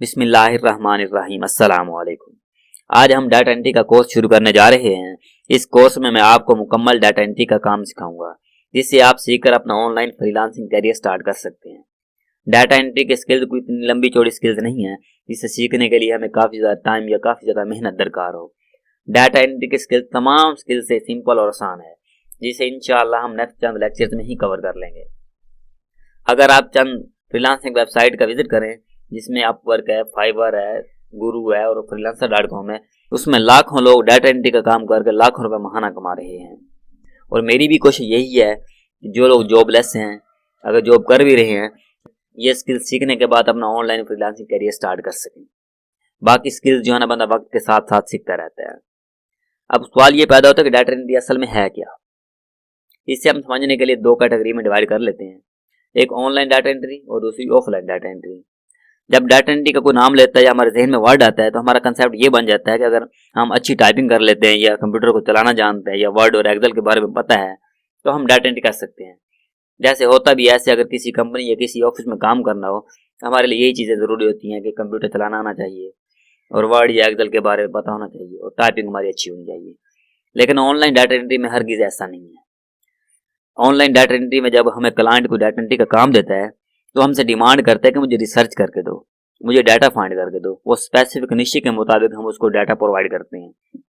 बिस्मिल्लाहिर्रहमानिर्रहीम अस्सलाम वालेकुम। आज हम डाटा एंट्री का कोर्स शुरू करने जा रहे हैं। इस कोर्स में मैं आपको मुकम्मल डाटा एंट्री का काम सिखाऊंगा, जिससे आप सीखकर अपना ऑनलाइन फ्रीलांसिंग करियर स्टार्ट कर सकते हैं। डाटा एंट्री के स्किल्स कोई इतनी लंबी चौड़ी स्किल्स नहीं है जिसे सीखने के लिए हमें काफ़ी ज़्यादा टाइम या काफ़ी ज़्यादा मेहनत दरकार हो। डाटा एंट्री के स्किल्स तमाम स्किल्स से सिंपल और आसान है, जिसे इंशाअल्लाह हम नेक्स्ट चंद लेक्चर्स में ही कवर कर लेंगे। अगर आप चंद फ्रीलांसिंग वेबसाइट का विजिट करें, जिसमें अपवर्क है, फाइवर है, गुरु है और freelancer.com है, उसमें लाखों लोग डाटा एंट्री का काम करके लाखों रुपए महाना कमा रहे हैं। और मेरी भी कोशिश यही है कि जो लोग जॉबलेस हैं, अगर जॉब कर भी रहे हैं, ये स्किल सीखने के बाद अपना ऑनलाइन फ्रीलांसिंग करियर स्टार्ट कर सकें। बाकी स्किल्स जो है ना, बंदा वक्त के साथ साथ सीखता रहता है। अब सवाल ये पैदा होता है कि डाटा एंट्री असल में है क्या। इससे हम समझने के लिए दो कैटेगरी में डिवाइड कर लेते हैं, एक ऑनलाइन डाटा एंट्री और दूसरी ऑफलाइन डाटा एंट्री। जब डाटा एंट्री का कोई नाम लेता है या हमारे जहन में वर्ड आता है, तो हमारा कंसेप्ट ये बन जाता है कि अगर हम अच्छी टाइपिंग कर लेते हैं या कंप्यूटर को चलाना जानते हैं या वर्ड और एक्सेल के बारे में पता है, तो हम डाटा एंट्री कर सकते हैं। जैसे होता भी ऐसे, अगर किसी कंपनी या किसी ऑफिस में काम करना हो, तो हमारे लिए यही चीज़ें ज़रूरी होती हैं कि कंप्यूटर चलाना आना चाहिए और वर्ड या एक्सेल के बारे में पता होना चाहिए और टाइपिंग हमारी अच्छी होनी चाहिए। लेकिन ऑनलाइन डाटा एंट्री में हरगिज़ ऐसा नहीं है। ऑनलाइन डाटा एंट्री में जब हमें क्लाइंट को डाटा एंट्री का काम देता है, तो हमसे डिमांड करता है कि मुझे रिसर्च करके दो, मुझे डाटा फाइंड करके दो। वो स्पेसिफिक निश्चय के मुताबिक हम उसको डाटा प्रोवाइड करते हैं।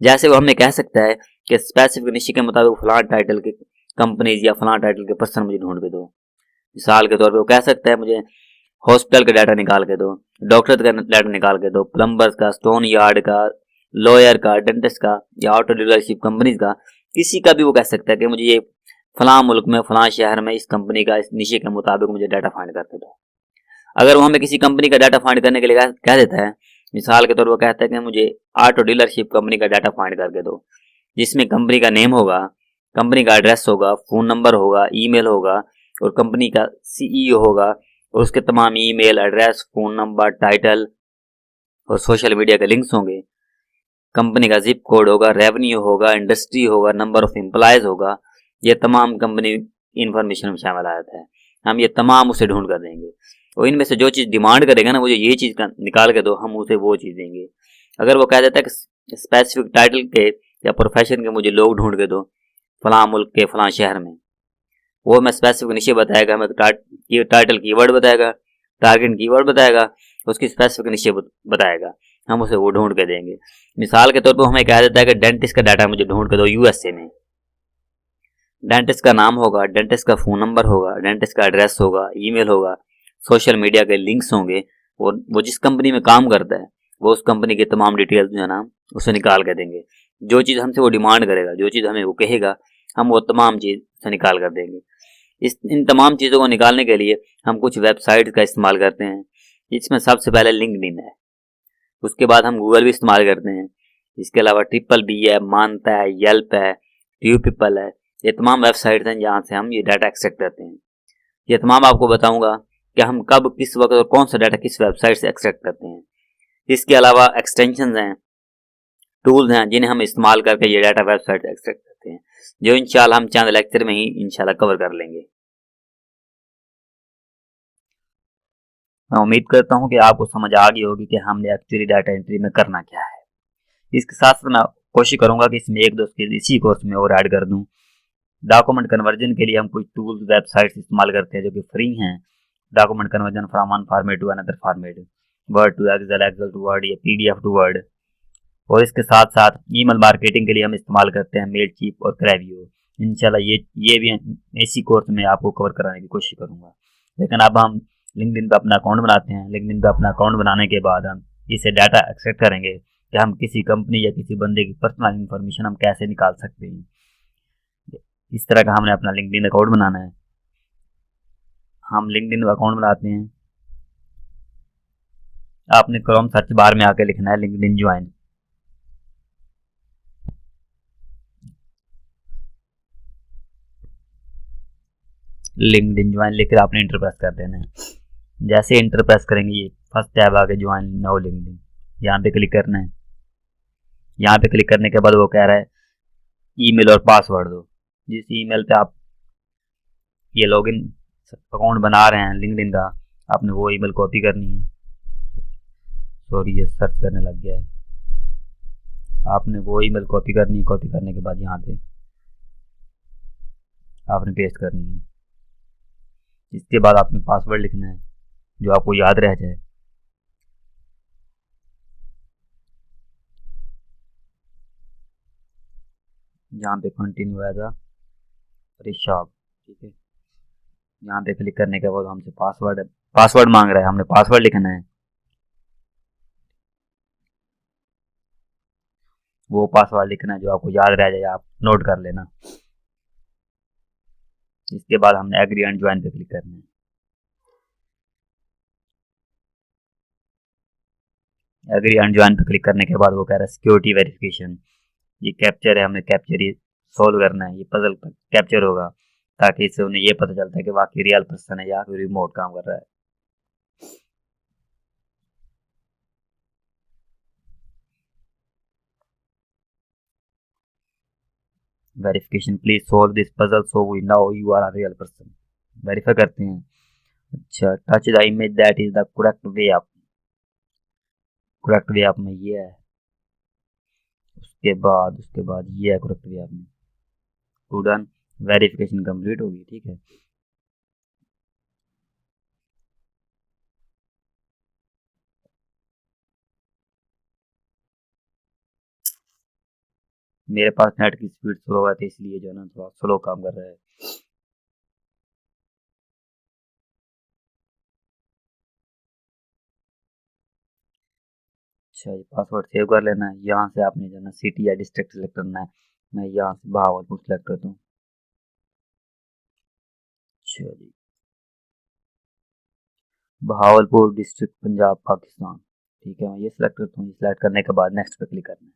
जैसे वो हमें कह सकता है कि स्पेसिफिक निश्चय के मुताबिक फलां टाइटल के कंपनीज या फलां टाइटल के पर्सन मुझे ढूंढ के दो। मिसाल के तौर पे वो कह सकता है मुझे हॉस्पिटल का डाटा निकाल के दो, डॉक्टर का डाटा निकाल के दो, प्लम्बर्स का, स्टोन यार्ड का, लॉयर का, डेंटिस्ट का या ऑटो डीलरशिप कंपनीज का, किसी का भी वो कह सकता है कि मुझे ये फलां मुल्क में फलां शहर में इस कंपनी का इस निश्चय के मुताबिक मुझे डाटा फाइंड करके दो। अगर वो हमें किसी कंपनी का डाटा फाइंड करने के लिए कह देता है, मिसाल के तौर पर कहता है कि मुझे ऑटो डीलरशिप कंपनी का डाटा फाइंड करके दो, जिसमें कंपनी का नेम होगा, कंपनी का एड्रेस होगा, फ़ोन नंबर होगा, ईमेल होगा और कंपनी का सीईओ होगा और उसके तमाम email, address, phone number, title और सोशल मीडिया के लिंक्स होंगे। कंपनी का जिप कोड होगा, रेवेन्यू होगा, इंडस्ट्री होगा, नंबर ऑफ एम्प्लॉयज़ होगा। ये तमाम कंपनी इंफॉर्मेशन में शामिल आता है। हम ये तमाम उसे ढूंढ कर देंगे और इनमें से जो चीज़ डिमांड करेगा ना, मुझे ये चीज़ निकाल के दो, हम उसे वो चीज़ देंगे। अगर वो कह देता है कि स्पेसिफिक टाइटल के या प्रोफेशन के मुझे लोग ढूंढ के दो फलां मुल्क के फलां शहर में, वो हमें स्पेसिफिक निश्चय बताएगा, हमें टाइटल कीवर्ड बताएगा, टारगेट कीवर्ड बताएगा, उसकी स्पेसिफिक निश्चय बताएगा, हम उसे वो ढूंढ के देंगे। मिसाल के तौर पर हमें कह देता है कि डेंटिस्ट का डाटा मुझे ढूंढ के दो यूएसए में। डेंटिस्ट का नाम होगा, डेंटिस्ट का फ़ोन नंबर होगा, डेंटिस्ट का एड्रेस होगा, ईमेल होगा, सोशल मीडिया के लिंक्स होंगे और वो जिस कंपनी में काम करता है वो उस कंपनी के तमाम डिटेल्स जो है ना, उसे निकाल कर देंगे। जो चीज़ हमसे वो डिमांड करेगा, जो चीज़ हमें वो कहेगा, हम वो तमाम चीज़ से निकाल कर देंगे। इन तमाम चीज़ों को निकालने के लिए हम कुछ वेबसाइट का इस्तेमाल करते हैं, जिसमें सबसे पहले लिंक्डइन है। उसके बाद हम गूगल भी इस्तेमाल करते हैं। इसके अलावा ट्रिपल बी है, मानता है, येल्प है, ट्यू पीपल है। ये तमाम वेबसाइट्स हैं जहाँ से हम ये डाटा एक्सट्रैक्ट करते हैं। ये तमाम आपको बताऊंगा कि हम कब, किस वक्त और कौन सा डाटा किस वेबसाइट से एक्सट्रैक्ट करते हैं। इसके अलावा एक्सटेंशंस हैं, टूल्स हैं, जिन्हें हम इस्तेमाल करके ये डाटा वेबसाइट से एक्सट्रैक्ट करते हैं, जो इंशाल्लाह हम चंद लेक्चर में ही इंशाल्लाह कवर कर लेंगे। मैं उम्मीद करता हूँ कि आपको समझ आ गई होगी कि हमने एक्चुअली डाटा एंट्री में करना क्या है। इसके साथ साथ मैं कोशिश करूंगा कि इसमें एक दो स्किल इसी कोर्स में और ऐड कर दूं। डॉक्यूमेंट कन्वर्जन के लिए हम कुछ टूल्स, वेबसाइट्स इस्तेमाल करते हैं जो कि फ्री हैं। Document conversion from one format to another format, Word to Excel, Excel to Word या पीडीएफ टू वर्ड। और इसके साथ साथ ईमेल मार्केटिंग के लिए हम इस्तेमाल करते हैं मेलचीप और क्रैवियो। इंशाल्लाह ये भी इसी कोर्स में आपको कवर कराने की कोशिश करूंगा। लेकिन अब हम लिंक्डइन पे अपना अकाउंट बनाते हैं। लिंक्डइन पे अपना अकाउंट बनाने के बाद हम इसे डाटा एक्सट्रैक्ट करेंगे कि हम किसी कंपनी या किसी बंदे की पर्सनल इंफॉर्मेशन हम कैसे निकाल सकते हैं। इस तरह का हमने अपना लिंक्डइन अकाउंट बनाना है। हम लिंक्डइन अकाउंट बनाते हैं। आपने क्रोम सर्च बार में आके लिखना है लिंक्डइन ज्वाइन। लिंक्डइन ज्वाइन लिखकर आपने इंटर प्रेस कर देना है। जैसे इंटर प्रेस करेंगे, ये फर्स्ट टैब आगे ज्वाइन नाउ लिंक्डइन, यहाँ पे क्लिक करना है। यहाँ पे क्लिक करने के बाद वो कह रहा है ईमेल और पासवर्ड दो। जिस ईमेल पे आप ये लॉगिन अकाउंट बना रहे हैं लिंक्डइन का, आपने वो ईमेल कॉपी करनी है सॉरी ये सर्च करने लग गया है। आपने वो ईमेल कॉपी करनी है, कॉपी करने के बाद यहाँ पे आपने पेस्ट करनी है। इसके बाद आपने पासवर्ड लिखना है जो आपको याद रह जाए। यहाँ पे कंटिन्यू एज अ रिशाब, ठीक है। यहाँ पे क्लिक करने के बाद हमसे पासवर्ड मांग रहा है, हमने पासवर्ड लिखना है। वो पासवर्ड लिखना है जो आपको याद रह जाए, आप नोट कर लेना। इसके बाद हमने एग्री एंड ज्वाइन पे क्लिक करना है। एग्री एंड ज्वाइन पे क्लिक करने के बाद वो कह रहा है सिक्योरिटी वेरिफिकेशन। ये कैप्चर है, हमने कैप्चर ये सॉल्व करना है। ये पजल कैप्चर होगा ताकि इससे उन्हें ये पता चलता है कि वाकई रियल पर्सन है या फिर रिमोट काम कर रहा है। Verification please solve this puzzle so we know you are a real person. Verify करते हैं। अच्छा, touch the image that is the correct way आप में ये है। उसके बाद ये है करेक्ट वे आप में। टू डन, वेरिफिकेशन कंप्लीट होगी, ठीक है। मेरे पास नेट की स्पीड स्लो है तो इसलिए जो है ना थोड़ा स्लो काम कर रहा है। अच्छा, ये पासवर्ड सेव कर लेना है। यहाँ से आपने जो है ना सिटी या डिस्ट्रिक्ट सेलेक्ट करना है। मैं यहाँ से बहावलपुर सेलेक्ट करता हूँ। अच्छा जी, बहावलपुर डिस्ट्रिक्ट पंजाब पाकिस्तान, ठीक है। मैं ये सिलेक्ट करता हूँ। सिलेक्ट करने के बाद नेक्स्ट पे क्लिक करना है।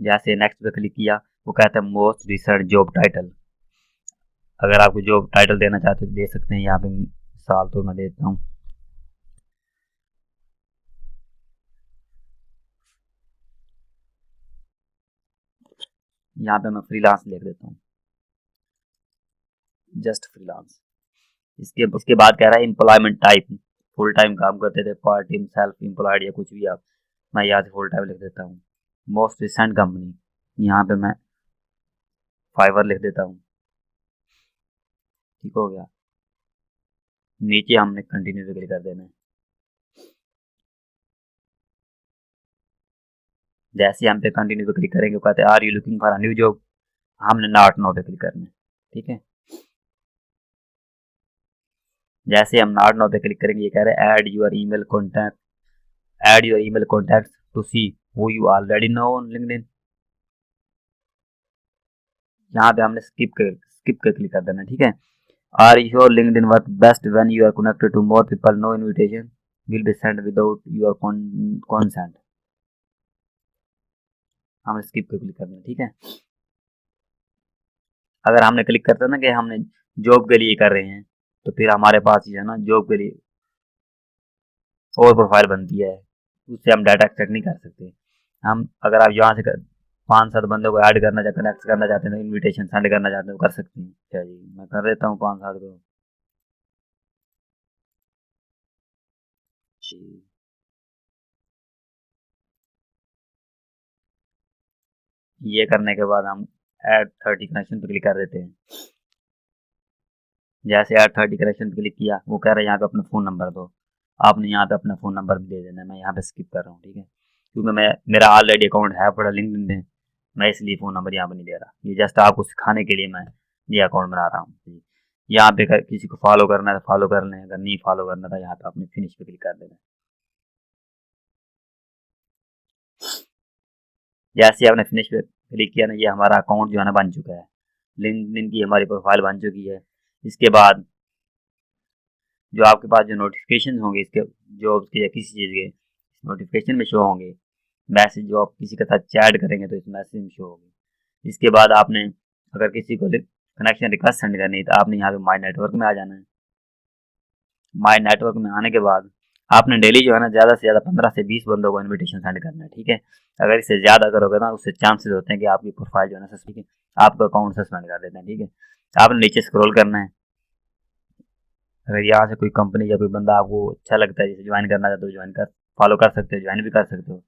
जैसे नेक्स्ट पे क्लिक किया वो कहता है मोस्ट रिसेंट जॉब टाइटल। अगर आपको जॉब टाइटल देना चाहते तो दे सकते हैं। यहाँ पे साल तो मैं देता हूँ। यहाँ पे मैं फ्रीलांस लिख देता हूँ, जस्ट फ्रीलांस। इसके बाद कह रहा है एम्प्लॉयमेंट टाइप, फुल टाइम काम करते थे, पार्ट टाइम, सेल्फ एम्प्लॉयड या कुछ भी आप। मैं यहाँ से फुल टाइम लिख देता हूँ। मोस्ट रिसेंट कंपनी, यहाँ पे मैं फाइवर लिख देता हूँ, ठीक हो गया। नीचे हमने कंटिन्यू पे क्लिक कर देना है। जैसे हम पे कंटिन्यू पे क्लिक करेंगे कहते हैं are you looking for a new job, हमने नॉट नो पे क्लिक करना है, ठीक है। जैसे हम नॉट नो पे क्लिक करेंगे ये कह रहे हैं add your email contact to see who you already know on LinkedIn. यहाँ पे हमने स्किप कर क्लिक कर देना, ठीक है। Are your LinkedIn work best when you are connected to more people, no invitation will be send without your consent. हमने skip कर क्लिक करना, ठीक है। अगर हमने क्लिक करता ना कि हमने जॉब के लिए कर रहे हैं तो फिर हमारे पास ही है ना जॉब के लिए और प्रोफाइल बनती है, उससे हम डाटा एक्सट्रैक्ट नहीं कर सकते। हम अगर आप यहाँ से 5-7 बंदों को ऐड करना चाहते हैं, कनेक्ट करना चाहते हैं, तो इनविटेशन सेंड करना चाहते हैं तो कर सकते हैं। अच्छा जी, मैं कर देता हूँ 5-7 को जी। ये करने के बाद हम ऐड 30 कनेक्शन पे क्लिक कर देते हैं। जैसे ऐड 30 कनेक्शन पे क्लिक किया वो कह रहा है यहाँ पे अपना फ़ोन नंबर दो। आपने यहाँ पे अपना फ़ोन नंबर भी दे देना है। मैं यहाँ पे स्किप कर रहा हूँ, ठीक है, क्योंकि मेरा ऑलरेडी अकाउंट है पड़ा लिंक्डइन में। मैं इसलिए फ़ोन नंबर यहाँ पे नहीं दे रहा। ये जस्ट आपको सिखाने के लिए मैं ये अकाउंट बना रहा हूँ। यहाँ पे किसी को फॉलो करना है तो फॉलो कर लें, अगर नहीं फॉलो करना था यहाँ पे आपने फिनिश पे क्लिक कर देना। जैसे आपने फिनिश पे क्लिक किया ना ये हमारा अकाउंट जो है ना बन चुका है। लिंक्डइन की हमारी प्रोफाइल बन चुकी है। इसके बाद जो आपके पास जो नोटिफिकेशन होंगे इसके जॉब्स के या किसी चीज़ के नोटिफिकेशन में शो होंगे। मैसेज जो आप किसी के साथ चैट करेंगे तो इस मैसेज में शो होगी। इसके बाद आपने अगर किसी को कनेक्शन रिक्वेस्ट सेंड करनी है तो आपने यहाँ पे माई नेटवर्क में आ जाना है। माई नेटवर्क में आने के बाद आपने डेली जो है ना ज़्यादा से ज़्यादा 15 से 20 बंदों को इनविटेशन सेंड करना है, ठीक है। अगर इससे ज़्यादा करोगे ना उससे चांसेस होते हैं कि आपकी प्रोफाइल जो है ना सस्पेंड, आपका अकाउंट सस्पेंड कर देते हैं, ठीक है। आपने नीचे स्क्रॉल करना है। अगर यहाँ से कोई कंपनी या कोई बंदा आपको अच्छा लगता है, जैसे ज्वाइन करना चाहते हो, ज्वाइन कर फॉलो कर सकते हो, ज्वाइन भी कर सकते हो।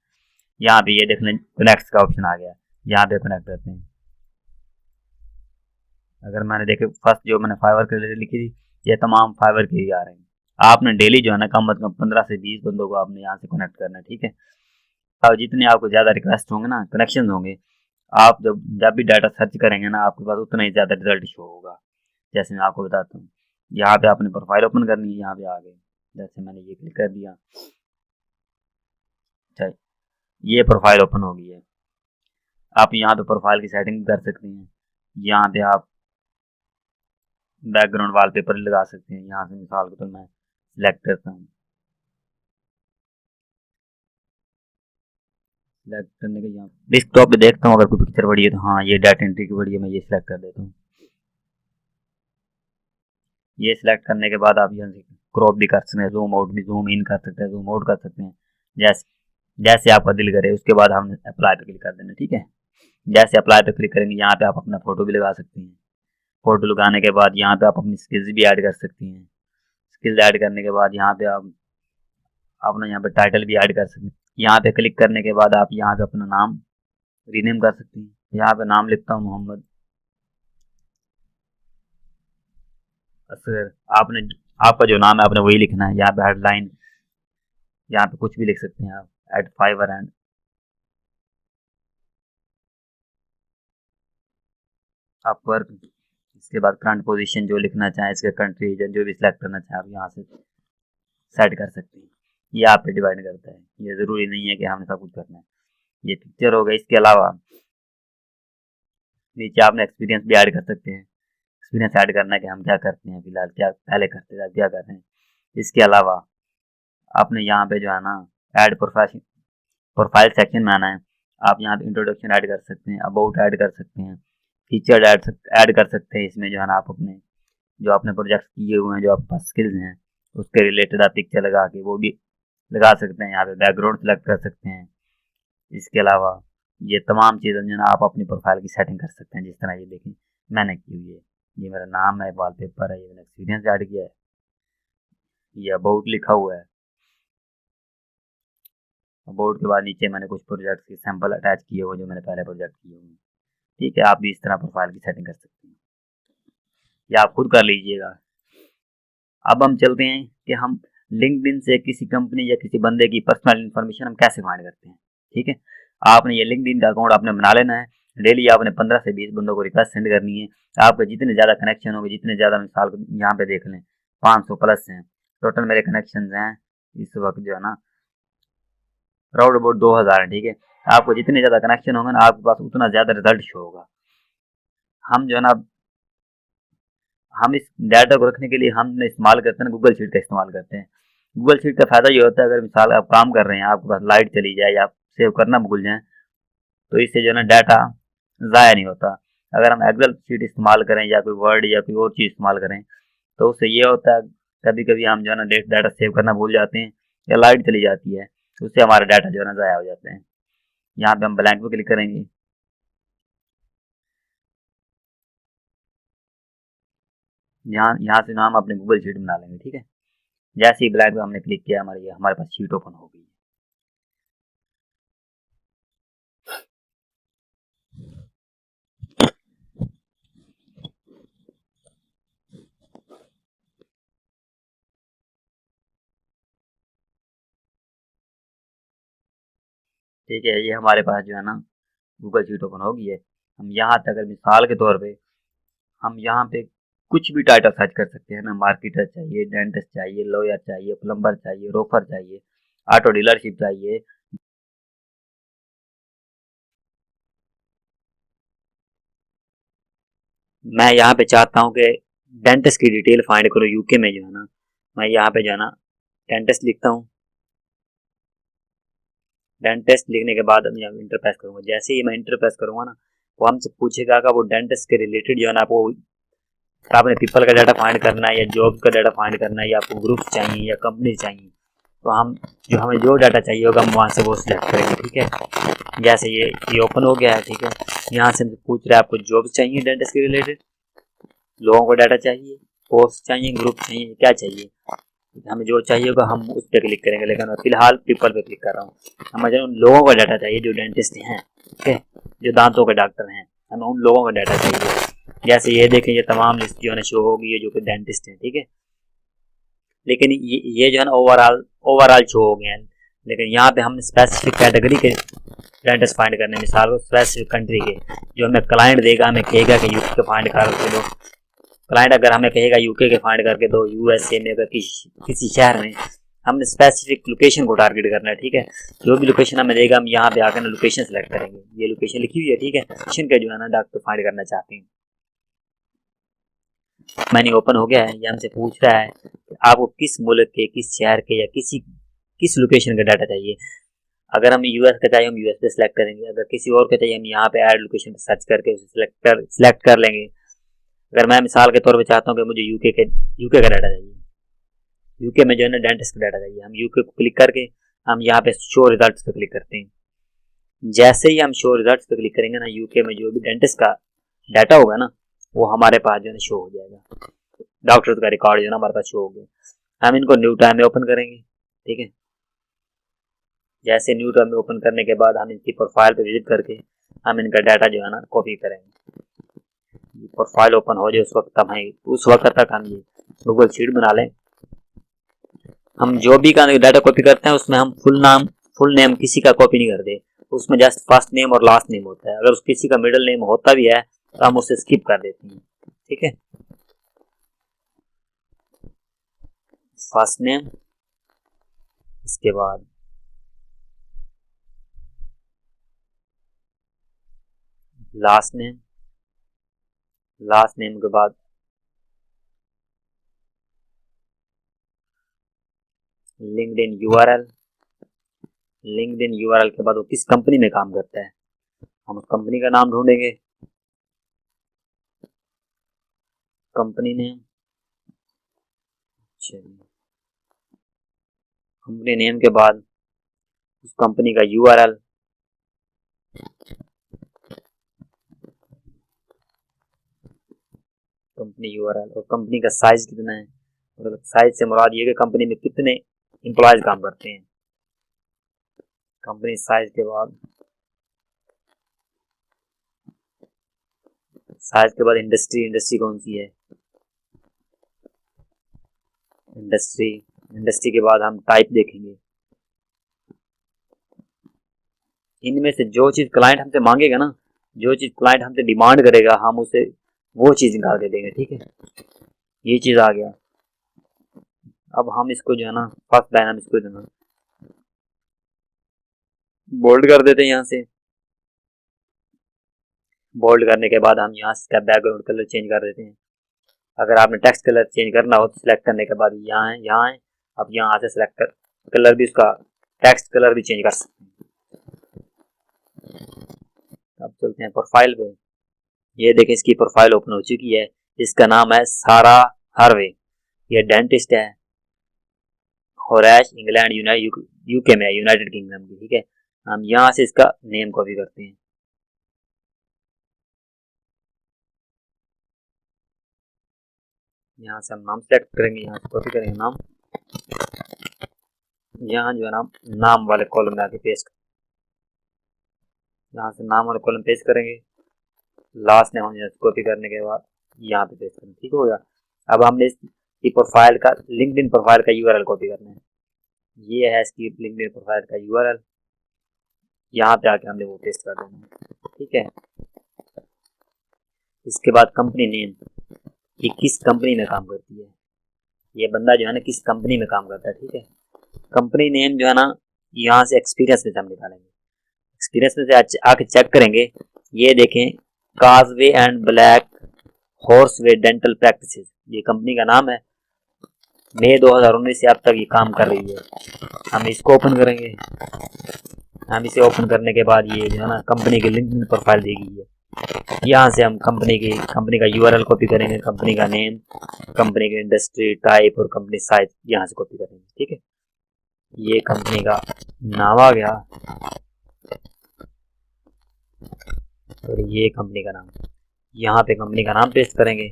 यहाँ पे ये देख लें कनेक्ट का ऑप्शन आ गया, यहाँ पे कनेक्ट करते हैं। अगर मैंने देखे फर्स्ट जो मैंने फाइवर के लिए लिखी थी, ये तमाम फाइवर के ही आ रहे हैं। आपने डेली जो है ना कम से कम 15 से 20 बंदों को आपने यहाँ से कनेक्ट करना है, ठीक है। और जितने आपको ज़्यादा रिक्वेस्ट होंगे ना, कनेक्शन होंगे, आप जब भी डाटा सर्च करेंगे ना, आपके पास उतना ही ज़्यादा रिजल्ट शो होगा। जैसे मैं आपको बताता हूँ, यहाँ पे आपने प्रोफाइल ओपन करनी है, यहाँ पे आ गए, जैसे मैंने ये क्लिक कर दिया, अच्छा ये प्रोफाइल ओपन हो गई है। आप यहाँ पे प्रोफाइल की सेटिंग कर सकते हैं। यहाँ पे आप बैकग्राउंड वॉलपेपर लगा सकते हैं। यहाँ से मिसाल के तो मैं सिलेक्ट करता हूँ, सिलेक्ट करने के यहाँ डेस्कटॉप पे देखता हूँ अगर कोई पिक्चर बड़ी है तो हाँ ये डाटा एंट्री की बड़ी है, मैं ये सिलेक्ट कर देता हूँ। ये सिलेक्ट करने के बाद आप यहाँ से क्रॉप भी कर सकते हैं, जूम आउट भी, जूम इन कर सकते हैं, जूम आउट कर सकते हैं, जैसे जैसे आपका दिल करे। उसके बाद हम अप्लाई पे क्लिक कर देना, ठीक है। जैसे अप्लाई पे क्लिक करेंगे, यहाँ पे आप अपना फोटो भी लगा सकते हैं। फोटो लगाने के बाद यहाँ पे आप अपनी स्किल्स भी ऐड कर सकती हैं। स्किल्स ऐड करने के बाद यहाँ पे आप अपना यहाँ पे टाइटल भी ऐड कर सकते हैं। यहाँ पे क्लिक करने के बाद आप यहाँ पे अपना नाम रीनेम कर सकती हैं। यहाँ पे नाम लिखता हूँ मोहम्मद असगर। आपने आपका जो नाम है आपने वही लिखना है। यहाँ पे हेडलाइन, यहाँ पे कुछ भी लिख सकते हैं आप, एट फाइवर एंड आप वर्क। इसके बाद करंट पोजीशन जो लिखना चाहें, इसके कंट्री रीजन जो भी सिलेक्ट करना चाहें, आप यहाँ से सेट कर सकते हैं। ये आप पे डिपेंड करता है, ये ज़रूरी नहीं है कि हमें सब कुछ करना है। ये पिक्चर हो गई। इसके अलावा नीचे आपने एक्सपीरियंस भी ऐड कर सकते हैं। एक्सपीरियंस ऐड करना है कि हम क्या करते हैं फिलहाल, क्या पहले करते थे, क्या कर रहे हैं। इसके अलावा आपने यहाँ पे जो है ना ऐड प्रोफाइल सेक्शन में आना है। आप यहाँ पे इंट्रोडक्शन ऐड कर सकते हैं, अबाउट ऐड कर सकते हैं, फीचर ऐड कर सकते हैं। इसमें जो है ना आप अपने जो आपने प्रोजेक्ट किए हुए हैं, जो आपके पास स्किल्स हैं, उसके रिलेटेड आप पिक्चर लगा के वो भी लगा सकते हैं। यहाँ पे बैकग्राउंड सेलेक्ट कर सकते हैं। इसके अलावा ये तमाम चीज़ें जो है ना आप अपनी प्रोफाइल की सेटिंग कर सकते हैं, जिस तरह ये देखें मैंने की हुई है। ये मेरा नाम है, वॉलपेपर है, ये मैंने एक्सपीरियंस ऐड किया है, ये अबाउट लिखा हुआ है। अबाउट के बाद नीचे मैंने कुछ प्रोजेक्ट्स के सैंपल अटैच किए हुए जो मैंने पहले प्रोजेक्ट किए हुए हैं, ठीक है। आप भी इस तरह प्रोफाइल की सेटिंग कर सकते हैं, या आप खुद कर लीजिएगा। अब हम चलते हैं कि हम लिंक्डइन से किसी कंपनी या किसी बंदे की पर्सनल इन्फॉर्मेशन हम कैसे फाइंड करते हैं, ठीक है। आपने ये लिंक्डइन का अकाउंट आपने बना लेना है। डेली आपने 15 से 20 बंदों को रिक्वेस्ट सेंड करनी है। आपके जितने ज़्यादा कनेक्शन होंगे, जितने ज़्यादा, मिसाल यहाँ पे देख लें 500 प्लस हैं टोटल मेरे कनेक्शन हैं इस वक्त जो है ना, राउंड अबाउट 2000 है, ठीक है। आपको जितने ज़्यादा कनेक्शन होंगे ना, आपके पास उतना ज़्यादा रिजल्ट शो होगा। हम जो है ना, हम इस डाटा को रखने के लिए हम इस्तेमाल करते हैं, गूगल शीट का इस्तेमाल करते हैं। गूगल शीट का फ़ायदा ये होता है, अगर मिसाल आप काम कर रहे हैं, आपके पास लाइट चली जाए या आप सेव करना भूल जाएं, तो इससे जो है ना डाटा ज़ाया नहीं होता। अगर हम एक्सेल शीट इस्तेमाल करें या कोई वर्ड या कोई और चीज़ इस्तेमाल करें, तो उससे ये होता है कभी कभी हम जो है ना डाटा सेव करना भूल जाते हैं या लाइट चली जाती है, तो उससे हमारा डाटा जो है ना ज़ाया हो जाते हैं। यहाँ पे हम ब्लैंक पे क्लिक करेंगे। यहाँ यहाँ से ना हम अपने गूगल शीट बना लेंगे, ठीक है। जैसे ही ब्लैंक पे हमने क्लिक किया, हमारे पास शीट ओपन हो गई। ठीक है, ये हमारे पास जो है ना गूगल शीट ओपन हो गई है। हम यहाँ तक अगर मिसाल के तौर पे हम यहाँ पे कुछ भी टाइटल सर्च कर सकते हैं ना, मार्केटर चाहिए, डेंटिस्ट चाहिए, लॉयर चाहिए, प्लम्बर चाहिए, रोफर चाहिए, ऑटो डीलरशिप चाहिए। मैं यहाँ पे चाहता हूँ कि डेंटिस्ट की डिटेल फाइंड करो यूके में जो है ना, मैं यहाँ पे जो है ना डेंटिस्ट लिखता हूँ। डेंटिस्ट लिखने के बाद मैं इंटर प्रेस करूँगा। जैसे ही मैं इंटर प्रेस करूँगा ना, वो हमसे पूछेगा कि वो डेंटिस्ट के रिलेटेड जो है ना आपको, आपने पीपल का डाटा फाइंड करना है या जॉब का डाटा फाइंड करना है या आपको ग्रुप चाहिए या कंपनी चाहिए, तो हम जो हमें जो डाटा चाहिए होगा हम वहाँ से वो सिलेक्ट करेंगे, ठीक है। जैसे ये ओपन हो गया है, ठीक है। यहाँ से पूछ रहे हैं आपको जॉब चाहिए डेंटिस्ट के रिलेटेड, लोगों को डाटा चाहिए, पोस्ट चाहिए, ग्रुप चाहिए, क्या चाहिए, हमें जो चाहिए होगा हम उस पर क्लिक करेंगे। लेकिन मैं फिलहाल पीपल पे क्लिक कर रहा हूँ। हमें उन लोगों का डाटा चाहिए जो डेंटिस्ट हैं, ठीक है, जो दांतों के डॉक्टर हैं, हमें उन लोगों का डाटा चाहिए। जैसे ये देखें, ये तमाम लिस्ट जो है ना शो होगी, ये जो कि डेंटिस्ट हैं, ठीक है। लेकिन ये जो है ना ओवरऑल शो हो गए हैं। लेकिन यहाँ पे हम स्पेसिफिक कैटेगरी के डेंटिस्ट फाइंड करने, मिसाल स्पेसिफिक कंट्री के, जो हमें क्लाइंट देगा, हमें कहेगा कि यूके के फाइंड करके दो। क्लाइंट अगर हमें कहेगा यूके के फाइंड करके दो, यूएसए में, अगर किसी शहर में, हमने स्पेसिफिक लोकेशन को टारगेट करना है, ठीक है। जो भी लोकेशन हमें देगा हम यहाँ पे आकर ना लोकेशन सेलेक्ट करेंगे। ये लोकेशन लिखी हुई है, ठीक है, लोकेशन का जो है ना डॉक्टर फाइंड करना चाहते हैं। मैंने ओपन हो गया है। ये हमसे पूछ रहा है कि आपको किस मुल्क के, किस शहर के या किस लोकेशन का डाटा चाहिए। अगर हम यूएस का चाहिए हम यूएस पे सिलेक्ट करेंगे, अगर किसी और का चाहिए हम यहाँ पे ऐड लोकेशन पे सर्च करके उसे सिलेक्ट कर लेंगे। अगर मैं मिसाल के तौर पे चाहता हूँ कि मुझे यूके का डाटा चाहिए, यूके में जो है ना डेंटिस्ट का डाटा चाहिए, हम यूके को क्लिक करके हम यहाँ पे शो रिजल्ट्स पे क्लिक करते हैं। जैसे ही हम शो रिजल्ट्स पे क्लिक करेंगे ना, यूके में जो भी डेंटिस्ट का डाटा होगा ना वो हमारे पास जो है शो हो जाएगा। डॉक्टर का रिकॉर्ड जो है ना हमारे पास शो हो गया। हम इनको न्यू टाइम में ओपन करेंगे, ठीक है। जैसे न्यू टाइम में ओपन करने के बाद हम इनकी प्रोफाइल पे विजिट करके हम इनका डाटा जो है ना कॉपी करेंगे। प्रोफाइल ओपन हो जाए उस वक्त तक हम ये गूगल शीट बना लें। हम जो भी का डाटा कॉपी करते हैं उसमें हम फुल नेम किसी का कॉपी नहीं करते, उसमें जस्ट फर्स्ट नेम और लास्ट नेम होता है। अगर उस किसी का मिडिल नेम होता भी है तो हम उसे स्किप कर देते हैं, ठीक है। फर्स्ट नेम, इसके बाद लास्ट नेम के बाद लिंक्डइन यूआरएल, लिंक्डइन यूआरएल के बाद वो किस कंपनी में काम करता है हम उस कंपनी का नाम ढूंढेंगे। कंपनी नेम, कंपनी नेम के बाद उस कंपनी का यूआरएल, कंपनी यूआरएल, और कंपनी का साइज कितना है। मतलब साइज से मुराद ये कि कंपनी में कितने एम्प्लॉयज काम करते हैं। कंपनी साइज के बाद इंडस्ट्री कौन सी है, इंडस्ट्री के बाद हम टाइप देखेंगे। इनमें से जो चीज क्लाइंट हमसे मांगेगा ना, जो चीज क्लाइंट हमसे डिमांड करेगा हम उसे वो चीज निकाल के देंगे, ठीक है। ये चीज आ गया। अब हम इसको जो है ना फर्स्ट लाइन हम इसको जो है बोल्ड कर देते हैं। यहाँ से बोल्ड करने के बाद हम यहाँ से इसका बैकग्राउंड कलर चेंज कर देते हैं। अगर आपने टेक्स्ट कलर चेंज करना हो तो सिलेक्ट करने के बाद यहाँ है। अब यहाँ से सिलेक्ट कर कलर भी, उसका टेक्स्ट कलर भी चेंज कर सकते हैं। अब चलते हैं प्रोफाइल पे। ये देखें इसकी प्रोफाइल ओपन हो चुकी है। इसका नाम है सारा हार्वे। ये डेंटिस्ट है, होरेश, इंग्लैंड, यूके में, यूनाइटेड किंगडम की, ठीक है। हम यहाँ से इसका नेम कॉपी करते हैं। यहाँ से हम नाम सेलेक्ट करेंगे, यहाँ से कॉपी करेंगे नाम। यहाँ जो है नाम वाले कॉलम में आके पेस्ट, यहाँ से नाम वाले कॉलम पेस्ट करेंगे। लास्ट नेम हम यहाँ से कॉपी करने के बाद यहाँ पे पेस्ट करेंगे, ठीक हो गया। अब हमने इसकी प्रोफाइल का, लिंक्डइन प्रोफाइल का यूआरएल कॉपी करना है। ये है इसकी लिंक्डइन प्रोफाइल का यूआरएल। यहाँ पे आके हमने वो पेस्ट कर देना है, ठीक है। इसके बाद कंपनी नेम, ये किस कंपनी में काम करती है, ये बंदा जो है ना किस कंपनी में काम करता है, ठीक है। कंपनी नेम जो है ना यहाँ से एक्सपीरियंस में से हम निकालेंगे। एक्सपीरियंस में से आके चेक करेंगे। ये देखें, काजवे एंड ब्लैक हॉर्सवे डेंटल प्रैक्टिसेस, ये कंपनी का नाम है। मई 2019 से अब तक ये काम कर रही है। हम इसको ओपन करेंगे। हम इसे ओपन करने के बाद ये जो है ना कंपनी की लिंक्डइन प्रोफाइल दी गई है। यहाँ से हम कंपनी का यूआरएल कॉपी करेंगे, कंपनी का नेम, कंपनी की इंडस्ट्री, टाइप और कंपनी साइज यहाँ से कॉपी करेंगे, ठीक है। ये कंपनी का नाम आ गया और ये कंपनी का नाम, यहाँ पे कंपनी का नाम पेस्ट करेंगे।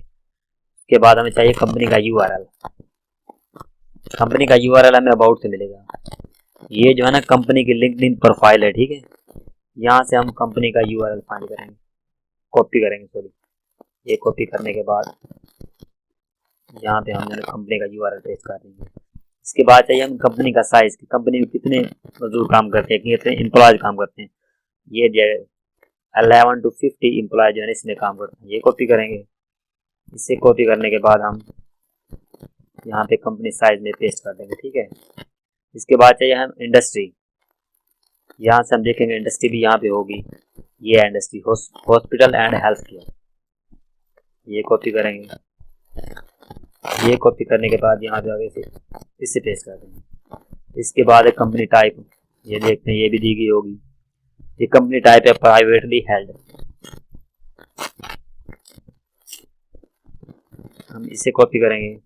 उसके बाद हमें चाहिए कंपनी का यूआरएल। कंपनी का यूआरएल हमें अबाउट से मिलेगा। ये जो है ना कंपनी की लिंक्डइन प्रोफाइल है, ठीक है। यहाँ से हम कंपनी का यूआरएल फाइंड करेंगे, कॉपी करेंगे, सॉरी। ये कॉपी करने के बाद यहाँ पे हम कंपनी का यूआरएल पेस्ट कर देंगे। इसके बाद चाहिए हम कंपनी का साइज, कंपनी में कितने मजदूर काम करते हैं, कितने एम्प्लॉयज काम करते हैं। ये जो 11 to 50 एम्प्लॉय जो है इसमें काम करते हैं, ये कॉपी करेंगे। इसे कॉपी करने के बाद हम यहाँ पे कंपनी साइज में पेस्ट कर देंगे, ठीक है। इसके बाद चाहिए हम इंडस्ट्री। यहाँ से हम देखेंगे इंडस्ट्री भी यहाँ पे होगी। ये है industry, hospital and health care. ये कॉपी करेंगे। ये कॉपी करने के बाद यहाँ पे आगे से इसे पेस्ट कर देंगे। इसके बाद है कंपनी टाइप। ये देखते हैं, ये भी दी गई होगी। ये कंपनी टाइप है प्राइवेटली हेल्ड। हम इसे कॉपी करेंगे।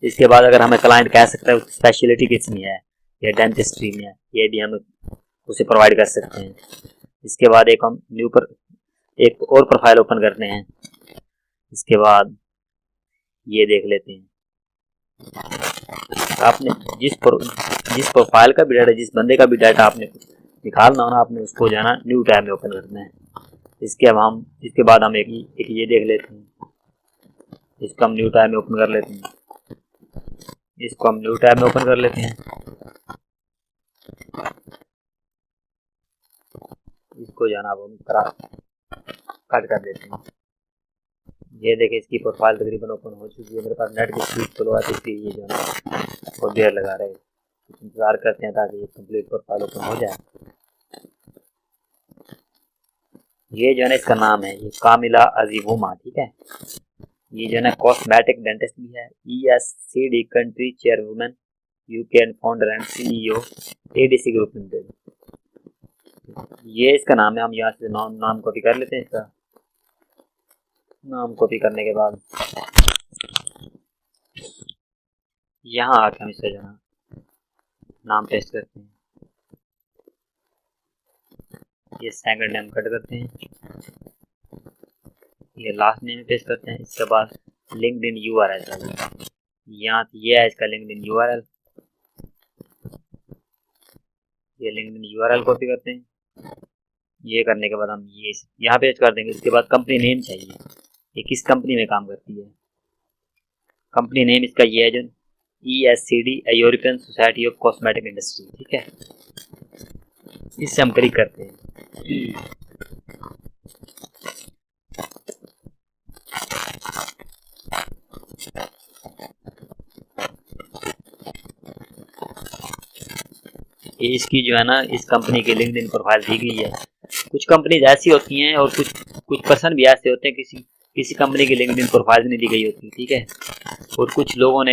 इसके बाद अगर हमें क्लाइंट कह सकता है स्पेशलिटी कितनी है, या डेंटिस्ट्री में है, ये भी हम उसे प्रोवाइड कर सकते हैं। इसके बाद एक हम एक और प्रोफाइल ओपन करते हैं। इसके बाद ये देख लेते हैं, आपने जिस प्रोफाइल का भी डाटा, जिस बंदे का भी डाटा आपने निकालना हो ना, आपने उसको जो है ना न्यू टैब में ओपन करना है। इसके बाद हम एक ये देख लेते हैं। इसको हम न्यू टैब में ओपन कर लेते हैं। इसको हम न्यू टैब में ओपन कर लेते हैं। इसको जो है ना हम कट कर देते हैं। ये देखें, इसकी प्रोफाइल तकरीबन ओपन हो चुकी है। मेरे पास नेट की स्पीड स्लो आती है, इसलिए ये जो है बहुत देर लगा रहे हैं। इंतज़ार करते हैं ताकि ये कंप्लीट प्रोफाइल ओपन हो जाए। ये जो है ना इसका नाम है, ये कामिला अजीबुमा, ठीक है। ये जो है ना कॉस्मेटिक डेंटिस्ट भी है, ESCD country चेयरवुमन, UK and founder and CEO ADC group limited. ये इसका नाम है। हम यहाँ से नाम कॉपी कर लेते हैं। इसका नाम कॉपी करने के बाद यहाँ आके हम इसका जो है नाम पेस्ट करते हैं। ये सेकंड नेम कट करते हैं, ये लास्ट नेम पेस्ट करते हैं। इसके बाद लिंक्डइन URL यहाँ ये है इसका लिंक्डइन URL। ये लिंक्डइन URL कॉपी करते हैं। ये करने के बाद हम ये यहाँ पेस्ट कर देंगे। इसके बाद कंपनी नेम चाहिए, ये किस कंपनी में काम करती है। कंपनी नेम इसका ये है जो ESCD European society of cosmetic industry, ठीक है। इससे हम क्लिक करते हैं। ये इसकी जो है ना इस कंपनी की लिंक्डइन प्रोफाइल दी गई है। कुछ कंपनीज ऐसी होती हैं और कुछ पर्सन भी ऐसे होते हैं किसी कंपनी की लिंक्डइन प्रोफाइल नहीं दी गई होती, ठीक है। और कुछ लोगों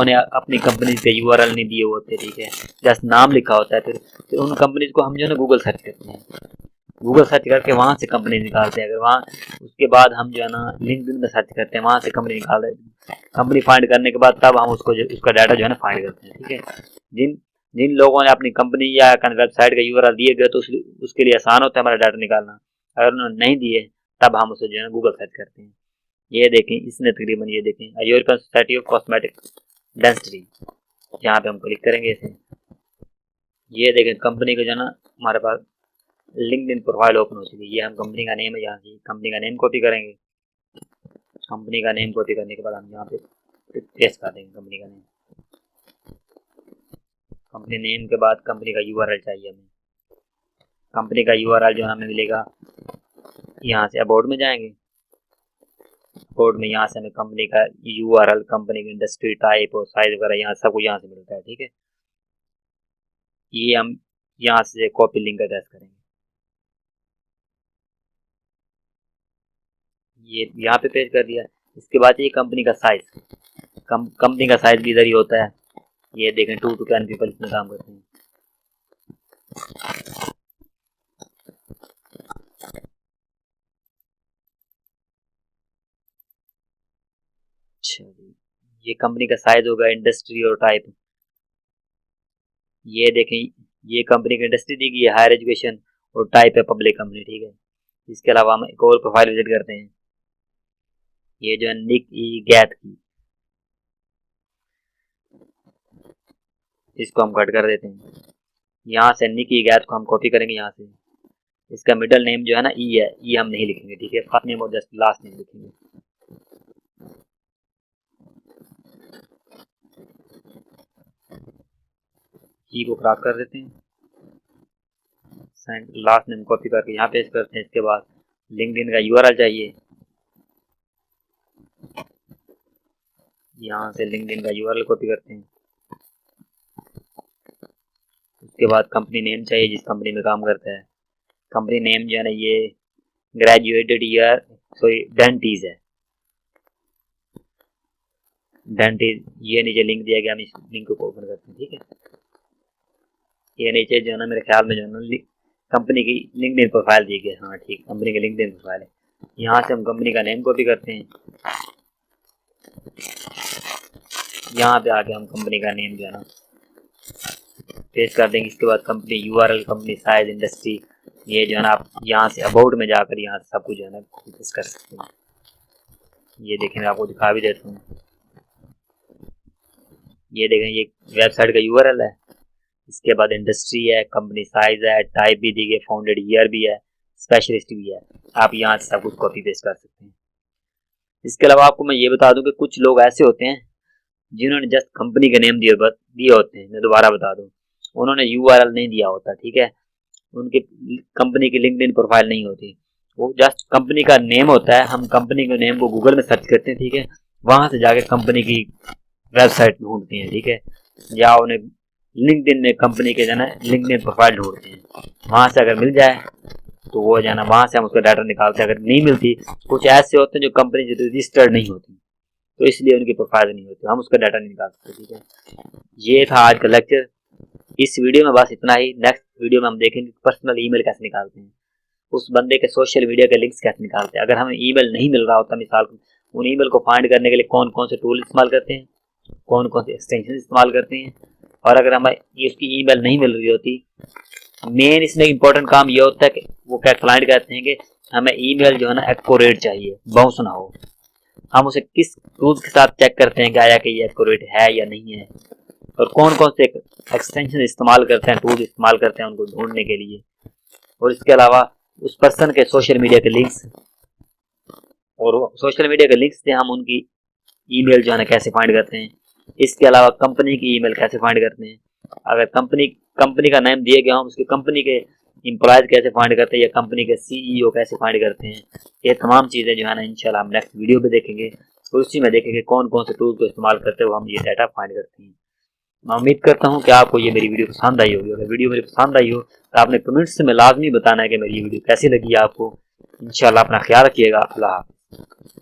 ने अपनी कंपनी के URL नहीं दिए होते, ठीक है। जस्ट नाम लिखा होता है। फिर उन कंपनीज को हम जो है ना गूगल सर्च करते हैं। गूगल सर्च करके वहाँ से कंपनी निकालते हैं। अगर वहाँ उसके बाद हम जो है ना लिंक्डइन में सर्च करते हैं, वहाँ से कंपनी निकालते हैं। कंपनी फाइंड करने के बाद तब हम उसका डाटा जो है ना फाइंड करते हैं, ठीक है। जिन लोगों ने अपनी कंपनी या वेबसाइट का URL दिए गए तो उसके लिए आसान होता है हमारा डाटा निकालना। अगर उन्होंने नहीं दिए तब हम उसे जो है गूगल सर्च करते हैं। ये देखें, इसने तकरीबन ये देखें European society of cosmetic dentistry, यहाँ पे हम क्लिक करेंगे इसे। ये देखें कंपनी को जो है ना हमारे पास लिंक्डइन प्रोफाइल ओपन हो चुकी है। ये हम कंपनी का नेम है, यहाँ से कंपनी का नेम कॉपी करेंगे। कंपनी का नेम कॉपी करने के बाद हम यहाँ पे पेस्ट कर देंगे कंपनी का नेम। कंपनी नेम के बाद कंपनी का URL चाहिए हमें। कंपनी का URL जो हमें मिलेगा, यहाँ से अबाउट में जाएंगे। अबाउट में यहाँ से हमें कंपनी का URL, कंपनी की इंडस्ट्री टाइप और साइज वगैरह यहाँ सब कुछ यहाँ से मिलता है, ठीक है। ये हम यहाँ से कॉपी लिंक अटैच करेंगे। ये यहाँ पे पेज कर दिया। इसके बाद ये कंपनी का साइज, कंपनी का साइज भी इधर ही होता है। ये देखें 2 to 10 पीपल इसमें काम करते हैं। अच्छा जी, ये कंपनी का साइज होगा, इंडस्ट्री और टाइप। ये देखें, ये कंपनी की इंडस्ट्री दी गई है हायर एजुकेशन और टाइप है पब्लिक कंपनी, ठीक है। इसके अलावा हम एक और प्रोफाइल विजिट करते हैं। ये जो है निक ई गैथ की, इसको हम कट कर देते हैं। यहाँ से निक ई गैथ को हम कॉपी करेंगे यहाँ से। इसका मिडल नेम जो है ना ई है, ई हम नहीं लिखेंगे, ठीक है, फर्स्ट नेम और जस्ट लास्ट नेम लिखेंगे। ई को क्रॉस कर देते हैं, लास्ट नेम कॉपी करके यहाँ पेस्ट करते हैं। इसके बाद लिंक्डइन का यूआरएल चाहिए, यहाँ से लिंक्डइन का यूआरएल कॉपी करते हैं। उसके बाद कंपनी नेम चाहिए जिस कंपनी में काम करता है। कंपनी नेम जो है ना ये ग्रेजुएटेड ईयर डेंटीज है, डेंटीज। ये नीचे लिंक दिया गया, हम इस लिंक को ओपन करते हैं, ठीक है। ये नीचे जो है ना मेरे ख्याल में जो है ना कंपनी की लिंक्डइन प्रोफाइल दी गई, हाँ ठीक, कंपनी की लिंक्डइन प्रोफाइल है। यहाँ से हम कंपनी का नेम कॉपी करते हैं, यहाँ पे आके हम कंपनी का नेम जो है ना पेस्ट कर देंगे। इसके बाद company URL, company size, industry, ये जो है ना आप यहाँ से अबाउट में जाकर यहाँ से सब कुछ जो है ना पेस्ट कर सकते हैं। ये देखें, मैं आपको दिखा भी देता हूँ। ये देखें, ये वेबसाइट का यूआरएल है। इसके बाद इंडस्ट्री है, कंपनी साइज है, टाइप भी दी गई, फाउंडेड ईयर भी है, स्पेशलिस्ट भी है। आप यहाँ से सब कुछ कॉपी पेस्ट कर सकते हैं। इसके अलावा आपको मैं ये बता दूं कि कुछ लोग ऐसे होते हैं जिन्होंने जस्ट कंपनी के नेम दिए होते हैं। मैं दोबारा बता दूं, उन्होंने यूआरएल नहीं दिया होता, ठीक है, उनके कंपनी की लिंक्डइन प्रोफाइल नहीं होती, वो जस्ट कंपनी का नेम होता है। हम कंपनी के नेम को गूगल में सर्च करते हैं, ठीक है, वहां से जाके कंपनी की वेबसाइट ढूंढते हैं, ठीक है, या उन्हें लिंक्डइन में कंपनी के जो है लिंक्डइन प्रोफाइल ढूंढते हैं। वहां से अगर मिल जाए तो वो जो है ना वहां से हम उसका डाटा निकालते हैं। अगर नहीं मिलती, कुछ ऐसे होते हैं जो कंपनी से रजिस्टर्ड नहीं होती, तो इसलिए उनकी प्रोफाइल नहीं होती, हम उसका डाटा नहीं निकाल सकते, ठीक है। ये था आज का लेक्चर। इस वीडियो में बस इतना ही। नेक्स्ट वीडियो में हम देखेंगे पर्सनल ईमेल कैसे निकालते हैं, उस बंदे के सोशल मीडिया के लिंक्स कैसे निकालते हैं। अगर हमें ईमेल नहीं मिल रहा होता, मिसाल उन ईमेल को फाइंड करने के लिए कौन कौन से टूल इस्तेमाल करते हैं, कौन कौन से एक्सटेंशन इस्तेमाल करते हैं। और अगर हमें इसकी ईमेल नहीं मिल रही होती, मेन इसमें इंपॉर्टेंट काम ये होता है कि वो क्या क्लाइंट कहते हैं कि हमें ईमेल जो है ना एक्यूरेट चाहिए, बाउंस ना हो। हम उसे किस टूल्स के साथ चेक करते हैं कि आया कि ये एक्यूरेट है या नहीं है, और कौन कौन से एक्सटेंशन इस्तेमाल करते हैं, टूल इस्तेमाल करते हैं उनको ढूंढने के लिए। और इसके अलावा उस पर्सन के सोशल मीडिया के लिंक्स, और सोशल मीडिया के लिंक्स से हम उनकी ईमेल जो है ना कैसे फाइंड करते हैं। इसके अलावा कंपनी की ईमेल कैसे फाइंड करते हैं, अगर कंपनी का नाम दिए गया, हम उसके कंपनी के एम्प्लॉयज कैसे फाइंड करते हैं, या कंपनी के सीईओ कैसे फाइंड करते हैं। ये तमाम चीज़ें जो है ना इंशाल्लाह हम नेक्स्ट वीडियो पे देखेंगे, तो उसी में देखेंगे कौन कौन से टूल को इस्तेमाल करते हुए हम ये डाटा फाइंड करते हैं। मैं उम्मीद करता हूँ कि आपको ये मेरी वीडियो पसंद आई होगी। अगर वीडियो मेरी पसंद आई हो तो आपने कमेंट्स में लाजमी बताना है कि मेरी वीडियो कैसी लगी आपको। इंशाल्लाह अपना ख्याल रखिएगा। अल्लाह हाफ़िज़।